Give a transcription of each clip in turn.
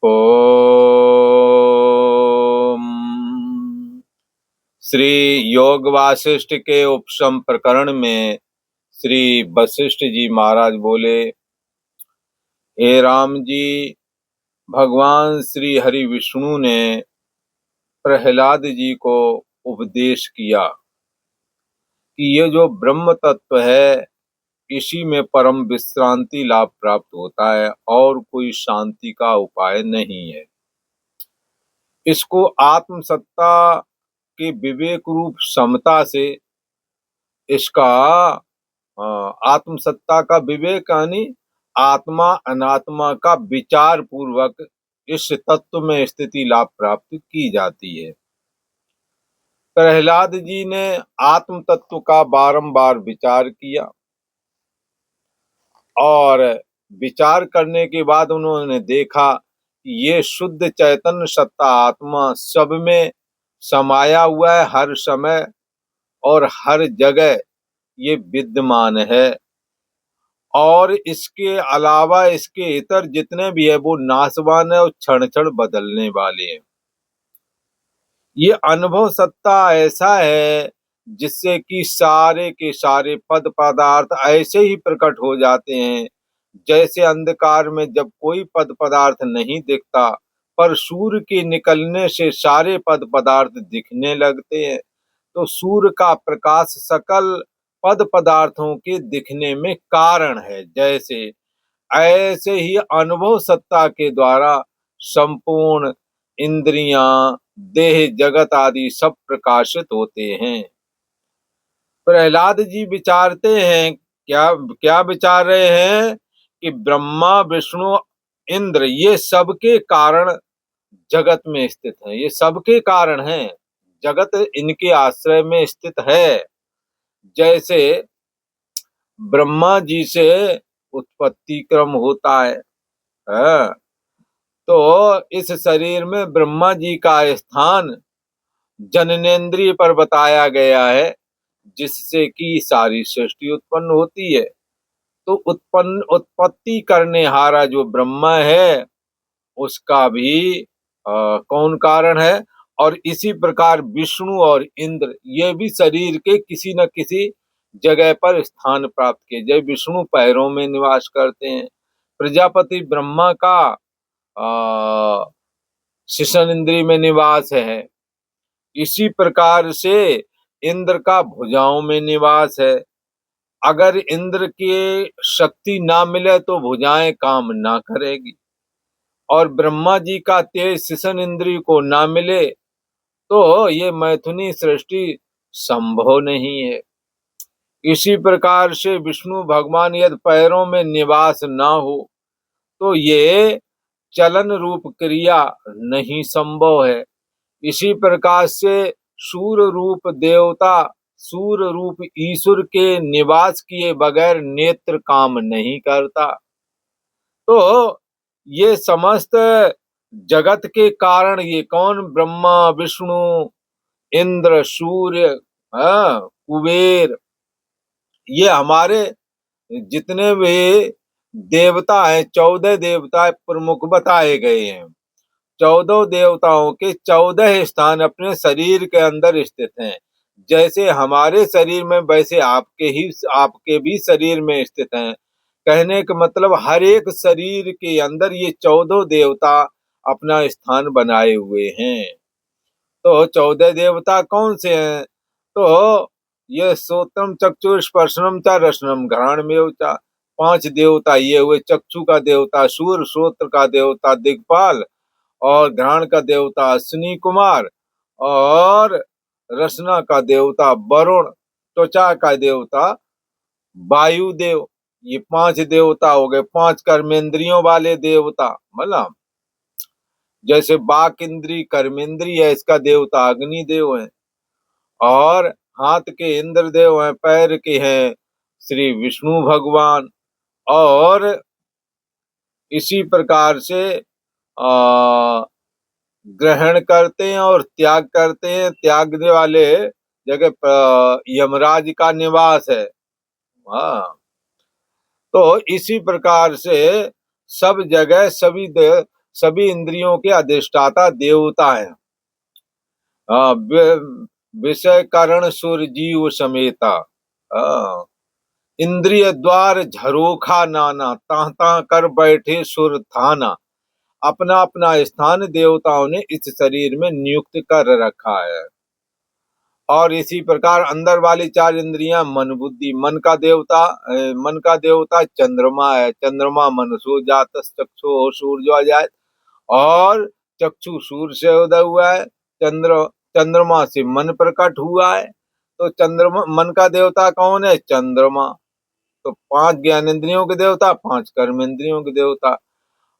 ओम। श्री योग वासिष्ठ के उपशम प्रकरण में श्री वशिष्ठ जी महाराज बोले, हे राम जी, भगवान श्री हरि विष्णु ने प्रहलाद जी को उपदेश किया कि ये जो ब्रह्म तत्व है, इसी में परम विश्रांति लाभ प्राप्त होता है और कोई शांति का उपाय नहीं है। इसको आत्मसत्ता के विवेक रूप समता से, इसका आत्मसत्ता का विवेक यानी आत्मा अनात्मा का विचार पूर्वक इस तत्व में स्थिति लाभ प्राप्त की जाती है। प्रहलाद जी ने आत्म तत्व का बारंबार विचार किया और विचार करने के बाद उन्होंने देखा कि ये शुद्ध चैतन्य सत्ता आत्मा सब में समाया हुआ है, हर समय और हर जगह ये विद्यमान है और इसके अलावा इसके इतर जितने भी है वो नाशवान है और क्षण क्षण बदलने वाले हैं। ये अनुभव सत्ता ऐसा है जिससे कि सारे के सारे पद पदार्थ ऐसे ही प्रकट हो जाते हैं जैसे अंधकार में जब कोई पद पदार्थ नहीं दिखता, पर सूर्य के निकलने से सारे पद पदार्थ दिखने लगते हैं। तो सूर्य का प्रकाश सकल पद पदार्थों के दिखने में कारण है। जैसे ऐसे ही अनुभव सत्ता के द्वारा संपूर्ण इंद्रियां, देह, जगत आदि सब प्रकाशित होते हैं। प्रहलाद जी विचारते हैं, क्या क्या विचार रहे हैं कि ब्रह्मा विष्णु इंद्र ये सबके कारण जगत में स्थित हैं, ये सबके कारण हैं, जगत इनके आश्रय में स्थित है। जैसे ब्रह्मा जी से उत्पत्ति क्रम होता है, तो इस शरीर में ब्रह्मा जी का स्थान जननेन्द्रिय पर बताया गया है, जिससे कि सारी सृष्टि उत्पन्न होती है। तो उत्पत्ति करने हारा जो ब्रह्मा है उसका भी कौन कारण है। और इसी प्रकार विष्णु और इंद्र ये भी शरीर के किसी न किसी जगह पर स्थान प्राप्त किए। जब विष्णु पैरों में निवास करते हैं, प्रजापति ब्रह्मा का शिशन इंद्रिय में निवास है, इसी प्रकार से इंद्र का भुजाओं में निवास है। अगर इंद्र की शक्ति ना मिले तो भुजाएं काम ना करेगी, और ब्रह्मा जी का तेज शिशन इंद्रिय को ना मिले तो ये मैथुनी सृष्टि संभव नहीं है। इसी प्रकार से विष्णु भगवान यदि पैरों में निवास ना हो तो ये चलन रूप क्रिया नहीं संभव है। इसी प्रकार से सूर्य रूप देवता, सूर्य रूप ईश्वर के निवास किए बगैर नेत्र काम नहीं करता। तो ये समस्त जगत के कारण ये कौन? ब्रह्मा, विष्णु, इंद्र, सूर्य, कुबेर, ये हमारे जितने भी देवता हैं, 14 देवता प्रमुख बताए गए हैं। 14 देवताओं के 14 स्थान अपने शरीर के अंदर स्थित हैं। जैसे हमारे शरीर में वैसे आपके भी शरीर में स्थित हैं। कहने का मतलब हर एक शरीर के अंदर ये 14 देवता अपना स्थान बनाए हुए हैं। तो 14 देवता कौन से हैं? तो ये श्रोत्रम चक्षु स्पर्शनम च रसनम घ्राणमेव च, 5 देवता ये हुए। चक्षु का देवता सूर्य, श्रोत्र का देवता दिक्पाल, और घ्राण का देवता अश्विनी कुमार, और रसना का देवता वरुण, त्वचा का देवता वायुदेव। ये 5 देवता हो गए, 5 कर्मेंद्रियों वाले देवता। मतलब जैसे बाक इंद्री कर्मेंद्री है, इसका देवता अग्निदेव है, और हाथ के इंद्रदेव हैं, पैर के हैं श्री विष्णु भगवान। और इसी प्रकार से ग्रहण करते हैं और त्याग करते हैं। त्यागने वाले जगह यमराज का निवास है। तो इसी प्रकार से सब जगह सभी सभी इंद्रियों के अधिष्ठाता देवता हैं। विषय कारण सुर जीव समेता। हाँ, इंद्रिय द्वार झरोखा नाना, ताह ताह कर बैठे सुर थाना। अपना अपना स्थान देवताओं ने इस शरीर में नियुक्त कर रखा है। और इसी प्रकार अंदर वाली चार इंद्रियां मन बुद्धि, मन का देवता चंद्रमा है। चंद्रमा मनसो जात चक्षु सूर्य जात, और चक्षु सूर्य से उदय हुआ है। चंद्रमा से मन प्रकट हुआ है। तो चंद्रमा मन का देवता कौन है? चंद्रमा। तो 5 ज्ञानेंद्रियों के देवता, 5 कर्मेंद्रियों के देवता,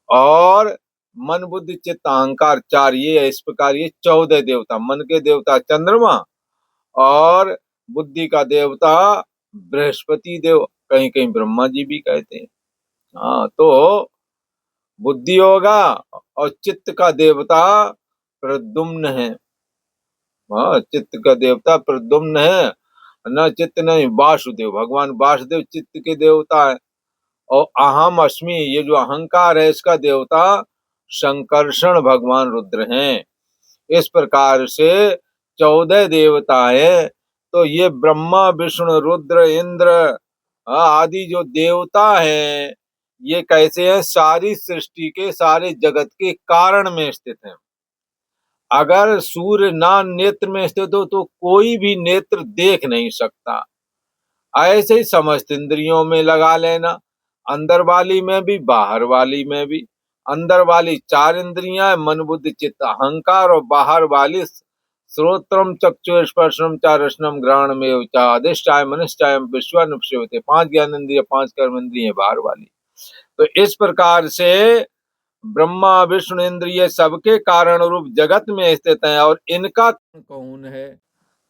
और मन बुद्धि चित्त अहंकार 4, ये है। इस प्रकार ये 14 देवता। मन के देवता चंद्रमा, और बुद्धि का देवता बृहस्पति देव, कहीं कहीं ब्रह्मा जी भी कहते हैं। हाँ, तो बुद्धि होगा, और चित्त का देवता प्रद्युम्न है। हाँ, चित्त का देवता प्रद्युम्न है। न चित्त नहीं, वासुदेव, भगवान वासुदेव चित्त के देवता है। और अहम अस्मि, ये जो अहंकार है, इसका देवता संकर्षण भगवान रुद्र हैं। इस प्रकार से 14 देवता है। तो ये ब्रह्मा विष्णु रुद्र इंद्र आदि जो देवता हैं, ये कैसे हैं? सारी सृष्टि के, सारे जगत के कारण में स्थित हैं। अगर सूर्य ना नेत्र में स्थित हो तो कोई भी नेत्र देख नहीं सकता। ऐसे ही समस्त इंद्रियों में लगा लेना, अंदर वाली में भी बाहर वाली में भी। अंदर वाली 4 इंद्रियां, मन बुद्धि चित्त अहंकार, और बाहर वाली श्रोत्रम चक्षु स्पर्शनम च रसनम घ्राणमेव च अधिष्ठाय मनश्चाय विश्वानुपसेवते। 5 ज्ञानेंद्रिय, 5 कर्मेंद्रिय बाहर वाली। तो इस प्रकार से ब्रह्मा विष्णु इंद्रिय सबके कारण रूप जगत में स्थित हैं। और इनका कौन है?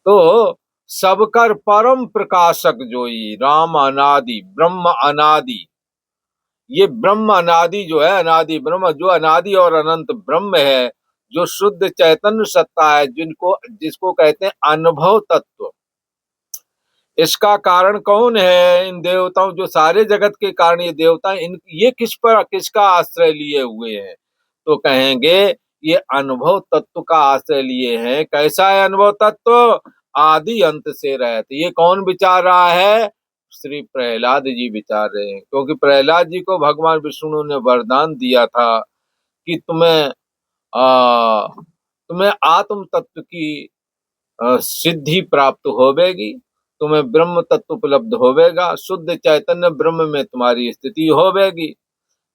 तो सबकर परम प्रकाशक जोई राम अनादि ब्रह्म अनादि। ये ब्रह्म अनादि जो है, अनादि ब्रह्म, जो अनादि और अनंत ब्रह्म है, जो शुद्ध चैतन्य सत्ता है, जिसको कहते हैं अनुभव तत्व। इसका कारण कौन है? इन देवताओं, जो सारे जगत के कारण ये देवता, ये किसका आश्रय लिए हुए हैं? तो कहेंगे ये अनुभव तत्व का आश्रय लिए हैं। कैसा है अनुभव तत्व? आदि अंत से रहत। ये कौन विचार रहा है? श्री प्रहलाद जी विचार रहे हैं। क्योंकि प्रहलाद जी को भगवान विष्णु ने वरदान दिया था कि तुम्हें आत्म तत्व की सिद्धि प्राप्त होवेगी, तुम्हें ब्रह्म तत्व उपलब्ध होवेगा, शुद्ध चैतन्य ब्रह्म में तुम्हारी स्थिति होवेगी,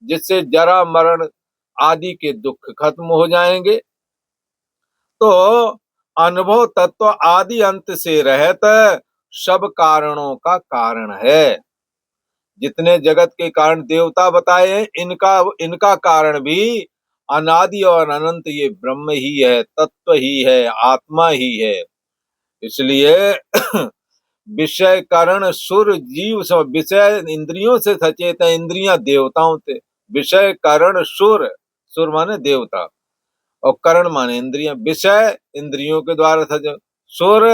जिससे जरा मरण आदि के दुख खत्म हो जाएंगे। तो अनुभव तत्व आदि अंत से रहत सब कारणों का कारण है। जितने जगत के कारण देवता बताए हैं, इनका कारण भी अनादि और अनंत ये ब्रह्म ही है, तत्व ही है, आत्मा ही है। इसलिए विषय करण सुर जीव सब, विषय इंद्रियों से सचेत है, इंद्रियां देवताओं से। विषय करण सुर, सुर माने देवता, और करण माने इंद्रियां। विषय इंद्रियों के द्वारा सचेत, सुर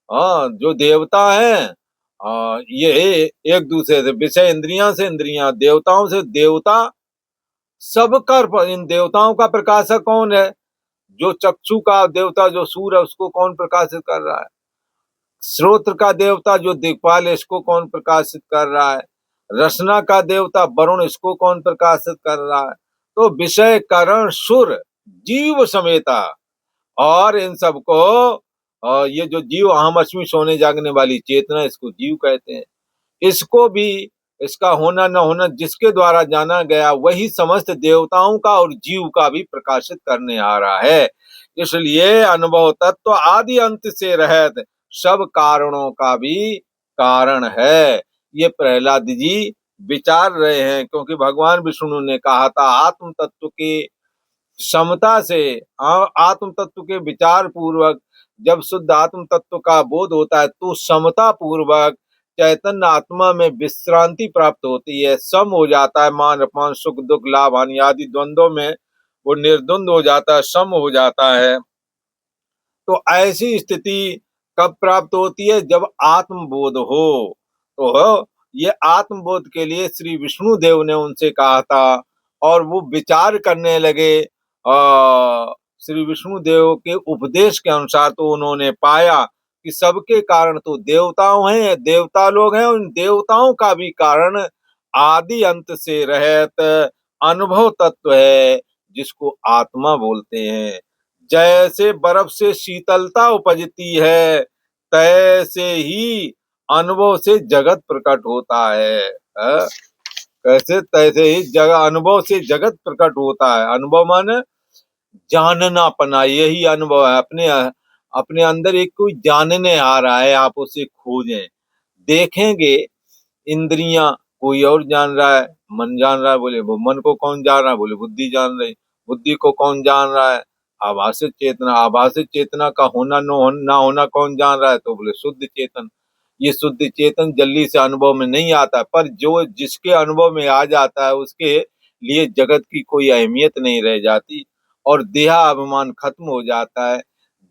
जो देवता हैं, ये एक दूसरे से, विषय इंद्रियां से, इंद्रियां देवताओं से। देवता सब कर, इन देवताओं का प्रकाशक कौन है? जो चक्षु का देवता जो सूर्य है, उसको कौन प्रकाशित कर रहा है? श्रोत्र का देवता जो दिक्पाल है, इसको कौन प्रकाशित कर रहा है? रसना का देवता वरुण, इसको कौन प्रकाशित कर रहा है? तो विषय करण सुर जीव समेता। और इन सबको, ये जो जीव अहम अस्मि सोने जागने वाली चेतना, इसको जीव कहते हैं। इसको भी, इसका होना न होना जिसके द्वारा जाना गया, वही समस्त देवताओं का और जीव का भी प्रकाशित करने आ रहा है। इसलिए अनुभव तत्व आदि अंत से रहत सब कारणों का भी कारण है। ये प्रहलाद जी विचार रहे हैं। क्योंकि भगवान विष्णु ने कहा था आत्म तत्व की समता से, आत्म तत्व के विचार पूर्वक, जब शुद्ध आत्म तत्व का बोध होता है तो समता पूर्वक चैतन्य आत्मा में विश्रांति प्राप्त होती है। सम हो जाता है, मान अपमान सुख दुख लाभ हानि आदि द्वंद्वों में वो निर्द्वंद हो जाता है, सम हो जाता है। तो ऐसी स्थिति कब प्राप्त होती है? जब आत्मबोध हो। तो ये आत्मबोध के लिए श्री विष्णु देव ने उनसे कहा था और वो विचार करने लगे श्री विष्णुदेव के उपदेश के अनुसार, तो उन्होंने पाया कि सबके कारण तो देवताओं हैं, देवता लोग हैं, उन देवताओं का भी कारण आदि अंत से रहित अनुभव तत्व है, जिसको आत्मा बोलते हैं। जैसे बर्फ से शीतलता उपजती है, तैसे ही अनुभव से जगत प्रकट होता है। कैसे? तैसे ही जगह अनुभव से जगत प्रकट होता है। अनुभव माने जानना पना, यही अनुभव है। अपने अपने अंदर एक कोई जानने आ रहा है, आप उसे खोजें, देखेंगे। इंद्रियां कोई और जान रहा है, मन जान रहा है, बोले वो मन को कौन जान रहा है, बोले बुद्धि जान रही। बुद्धि को कौन जान रहा है? आभासित चेतना। आभासित चेतना का होना ना होना कौन जान रहा है? तो बोले शुद्ध चेतन। ये शुद्ध चेतन जल्दी से अनुभव में नहीं आता, पर जो जिसके अनुभव में आ जाता है उसके लिए जगत की कोई अहमियत नहीं रह जाती और देहाभिमान खत्म हो जाता है।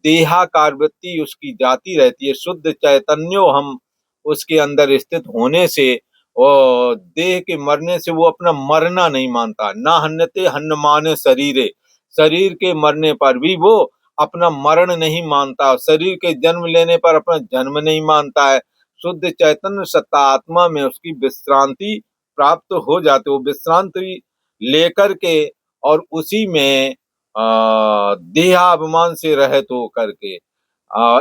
देहाकार वृत्ति उसकी जाती रहती है। शुद्ध चैतन्यो हम उसके अंदर स्थित होने से और देह के मरने से वो अपना मरना नहीं मानता। ना हन्यते हन्न माने शरीरे, शरीर के मरने पर भी वो अपना मरण नहीं मानता। शरीर के जन्म लेने पर अपना जन्म नहीं मानता है। शुद्ध चैतन्य सत्ता आत्मा में उसकी विश्रांति प्राप्त हो जाती है। वो विश्रांति लेकर के और उसी में देहाभिमान से रहित हो करके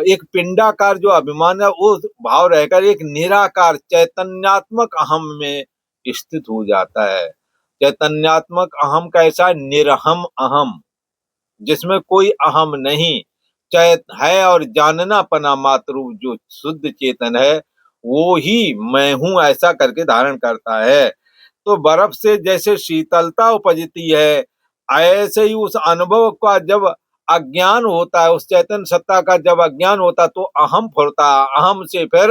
एक पिंडाकार जो अभिमान है वो भाव रहकर एक निराकार चैतन्यात्मक अहम में स्थित हो जाता है। चैतन्यात्मक अहम कैसा? निरहम अहम, जिसमें कोई अहम नहीं, चैत है और जानना पना मात्र रूप जो शुद्ध चेतन है वो ही मैं हूं ऐसा करके धारण करता है। तो बर्फ से जैसे शीतलता उपजती है, ऐसे ही उस अनुभव का जब अज्ञान होता है, उस चैतन्य सत्ता का जब अज्ञान होता है तो अहम फुरता। अहम से फिर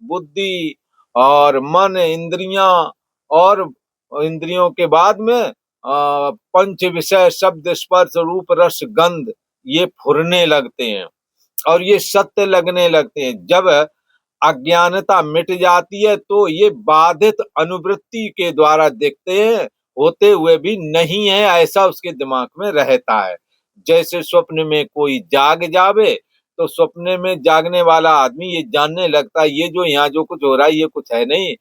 बुद्धि और मन, इंद्रियां, और इंद्रियों के बाद में पंच विषय शब्द स्पर्श रूप रस गंध ये फुरने लगते हैं और ये सत्य लगने लगते हैं। जब अज्ञानता मिट जाती है तो ये बाधित अनुवृत्ति के द्वारा दिखते हैं, होते हुए भी नहीं है ऐसा उसके दिमाग में रहता है। जैसे स्वप्न में कोई जाग जावे तो स्वप्न में जागने वाला आदमी ये जानने लगता है ये जो यहाँ जो कुछ हो रहा है ये कुछ है नहीं,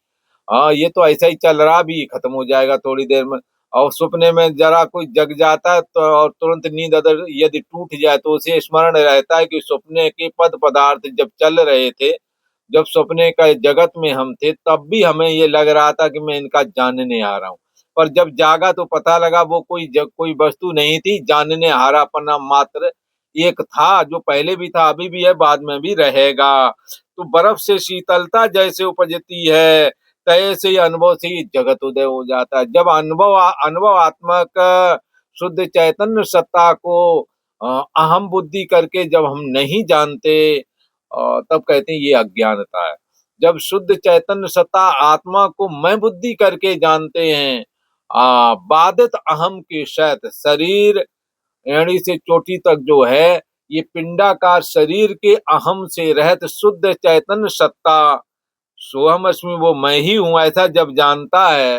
हाँ ये तो ऐसा ही चल रहा, भी खत्म हो जाएगा थोड़ी देर में। और सपने में जरा कोई जग जाता है तो और तुरंत नींद अगर यदि टूट जाए तो उसे स्मरण रहता है कि सपने के पद पदार्थ जब चल रहे थे, जब सपने का जगत में हम थे तब भी हमें ये लग रहा था कि मैं इनका जानने आ रहा हूँ, पर जब जागा तो पता लगा वो कोई वस्तु नहीं थी, जानने हारापना मात्र एक था जो पहले भी था अभी भी है बाद में भी रहेगा। तो बर्फ से शीतलता जैसे उपजती है तैसे ही अनुभव से ही जगत उदय हो जाता है। जब अनुभव आत्मक शुद्ध चैतन्य सत्ता को अहम बुद्धि करके जब हम नहीं जानते तब कहते हैं ये अज्ञानता है। जब शुद्ध चैतन्य सत्ता आत्मा को मैं बुद्धि करके जानते हैं, बाधित अहम के सहित शरीर एड़ी से चोटी तक जो है ये पिंडाकार शरीर के अहम से रहित शुद्ध चैतन्य सत्ता सोहम अस्मि वो मैं ही हूं ऐसा जब जानता है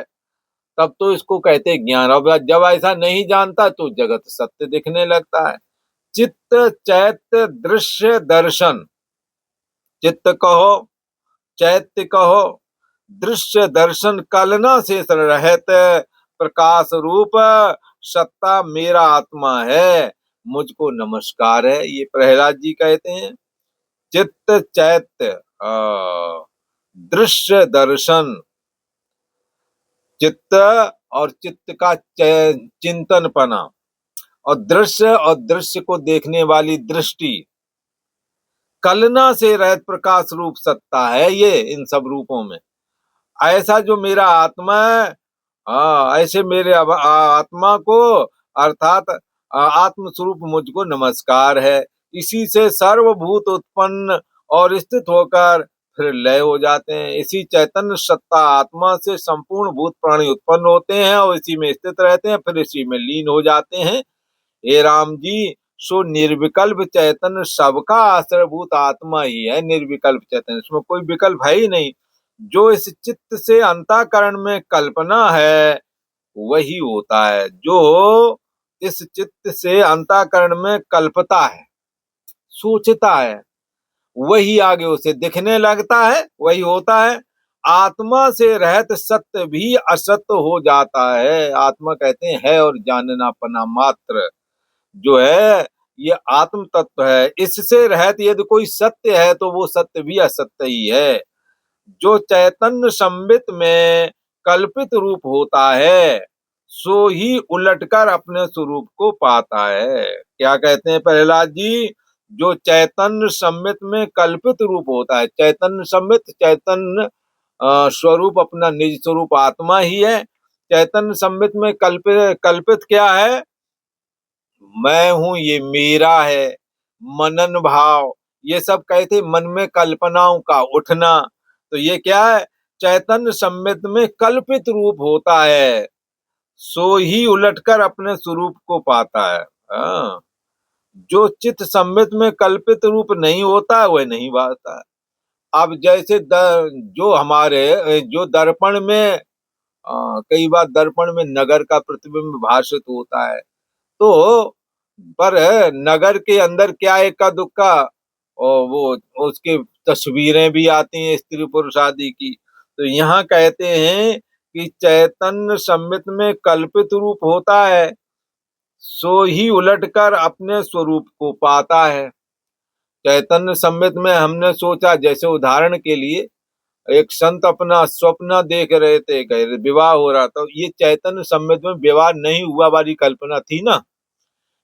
तब तो इसको कहते हैं ज्ञान। और जब ऐसा नहीं जानता तो जगत सत्य दिखने लगता है। चित्त चैत्य दृश्य दर्शन, चित्त कहो चैत्य कहो दृश्य दर्शन कलना से रहित प्रकाश रूप सत्ता मेरा आत्मा है, मुझको नमस्कार है, ये प्रहलाद जी कहते हैं। चित्त चैत्य दृश्य दर्शन, चित्त और चित्त का चिंतन पना और दृश्य को देखने वाली दृष्टि, कलना से रहित प्रकाश रूप सत्ता है ये इन सब रूपों में। ऐसा जो मेरा आत्मा है, ऐसे मेरे आत्मा को अर्थात आत्म स्वरूप मुझको नमस्कार है। इसी से सर्वभूत उत्पन्न और स्थित होकर फिर लय हो जाते हैं। इसी चैतन्य सत्ता आत्मा से संपूर्ण भूत प्राणी उत्पन्न होते हैं और इसी में स्थित रहते हैं, फिर इसी में लीन हो जाते हैं। हे राम जी, सो निर्विकल्प चैतन्य सबका आश्रयभूत आत्मा ही है। निर्विकल्प चैतन्य, इसमें कोई विकल्प है ही नहीं। जो इस चित्त से अंतःकरण में कल्पना है वही होता है जो इस चित्त से अंतःकरण में कल्पता है, सोचता है, वही आगे उसे दिखने लगता है, वही होता है। आत्मा से रहत सत्य भी असत्य हो जाता है। आत्मा कहते हैं है और जानना पना मात्र, जो है ये आत्म तत्व है। इससे रहत यदि कोई सत्य है तो वो सत्य भी असत्य ही है। जो चैतन्य संबित में कल्पित रूप होता है सो ही उलटकर अपने स्वरूप को पाता है। क्या कहते हैं प्रहलाद जी? जो चैतन्य संबित में कल्पित रूप होता है, चैतन्य संबित, चैतन्य स्वरूप अपना निज स्वरूप आत्मा ही है। चैतन्य संबित में कल्पित कल्पित क्या है? मैं हूं, ये मेरा है, मनन भाव, ये सब कहते मन में कल्पनाओं का उठना। तो ये क्या है? चैतन्य संबित में कल्पित रूप होता है सो ही उलटकर अपने स्वरूप को पाता है। हाँ। जो चित्त संबित में कल्पित रूप नहीं होता है वह नहीं पाता है। अब जैसे जो हमारे जो दर्पण में कई बार दर्पण में नगर का प्रतिबिंब भाषित होता है, तो पर नगर के अंदर क्या इक्का दुक्का और वो उसकी तस्वीरें भी आती हैं स्त्री पुरुष आदि की। तो यहाँ कहते हैं कि चैतन्य संबित में कल्पित रूप होता है सो ही उलटकर अपने स्वरूप को पाता है। चैतन्य संबित में हमने सोचा, जैसे उदाहरण के लिए एक संत अपना स्वप्न देख रहे थे, विवाह हो रहा था, ये चैतन्य संबित में विवाह नहीं हुआ वाली कल्पना थी ना।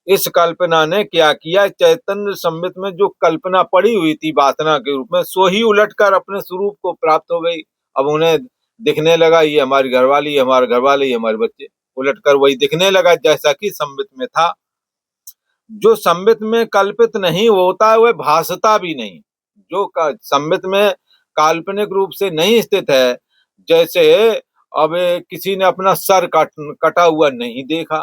इस कल्पना ने क्या किया, चैतन्य संबित में जो कल्पना पड़ी हुई थी वासना के रूप में सो ही उलटकर अपने स्वरूप को प्राप्त हो गई। अब उन्हें दिखने लगा ये हमारी घरवाली, हमारे घरवाले, ये हमारे बच्चे, उलटकर वही दिखने लगा जैसा कि संबित में था। जो संबित में कल्पित नहीं होता है वह भासता भी नहीं। जो संबित में काल्पनिक रूप से नहीं स्थित है, जैसे अब किसी ने अपना सर कटा हुआ नहीं देखा,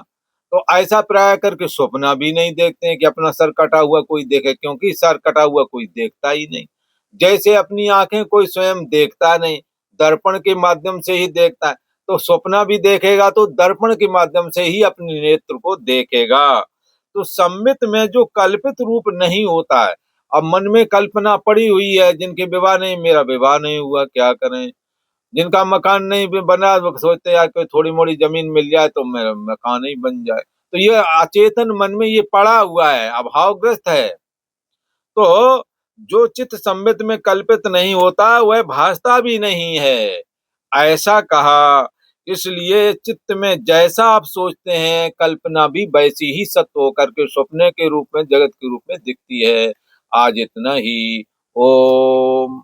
तो ऐसा प्राय करके स्वप्न भी नहीं देखते हैं कि अपना सर कटा हुआ कोई देखे, क्योंकि सर कटा हुआ कोई देखता ही नहीं। जैसे अपनी आंखें कोई स्वयं देखता नहीं, दर्पण के माध्यम से ही देखता है, तो स्वप्न भी देखेगा तो दर्पण के माध्यम से ही अपने नेत्र को देखेगा। तो संबित में जो कल्पित रूप नहीं होता है, अब मन में कल्पना पड़ी हुई है, जिनके विवाह नहीं, मेरा विवाह नहीं हुआ, क्या करें? जिनका मकान नहीं भी बना, वो सोचते यार कोई थोड़ी मोड़ी जमीन मिल जाए तो मेरा मकान ही बन जाए। तो ये अचेतन मन में ये पड़ा हुआ है, अभावग्रस्त है। तो जो चित्त संबित में कल्पित नहीं होता वह भासता भी नहीं है, ऐसा कहा। इसलिए चित्त में जैसा आप सोचते हैं कल्पना भी वैसी ही सत्य होकर के स्वप्न के रूप में, जगत के रूप में दिखती है। आज इतना ही। ओम।